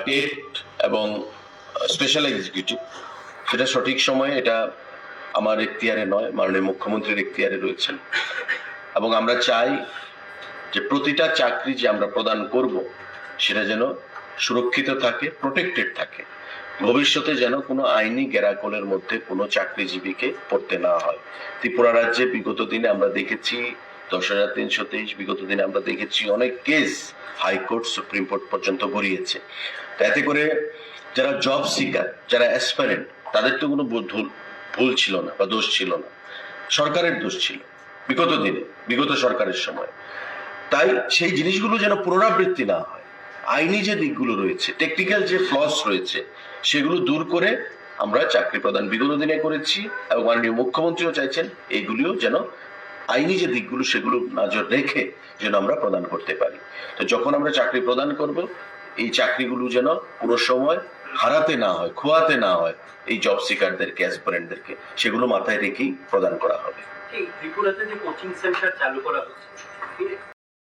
TET এবং special executive, সেটা সঠিক সময়ে, এটা আমার এখতিয়ারে নয়, মাননীয় মুখ্যমন্ত্রীর এখতিয়ারে রয়েছেন। এবং আমরা চাই যে প্রতিটা চাকরি যে আমরা প্রদান করব সেটা যেন সুরক্ষিত থাকে, প্রোটেক্টেড থাকে, ভবিষ্যতে যেন কোনো আইনি গেরাকলের মধ্যে কোনো চাকরিজীবীকে পড়তে না হয়। ত্রিপুরা রাজ্যে বিগত দিনে আমরা দেখেছি 10,323, বিগত দিনে আমরা দেখেছি অনেক কেস হাইকোর্ট, সুপ্রিম কোর্ট পর্যন্ত গড়িয়েছে। এতে করে যারা জব সিকার, যারা অ্যাসপারেন্ট, তাদের তো কোনো ভুল ছিল না বা দোষ ছিল না, সরকারের দোষ ছিল বিগত দিনে, বিগত সরকারের সময়। তাই সেই জিনিসগুলো যেন পুনরাবৃত্তি না হয়, আইনি যে দিকগুলো রয়েছে, টেকনিক্যাল যে ফ্লস রয়েছে, সেগুলো দূর করে আমরা চাকরি প্রদান বিগত দিনে করেছি এবং মাননীয় মুখ্যমন্ত্রীও চাইছেন এইগুলিও যেন আইনি যে দিকগুলো সেগুলো নজর রেখে যেন আমরা প্রদান করতে পারি। তো যখন আমরা চাকরি প্রদান করব, এই চাকরিগুলো যেন পুরো সময় হারাতে না হয়, খোয়াতে না হয় এই জব সিকারদেরকে, অ্যাসপারেন্টদেরকে, সেগুলো মাথায় রেখেই প্রদান করা হবে। ত্রিপুরাতে যে কোচিং সেন্টার চালু করা হচ্ছে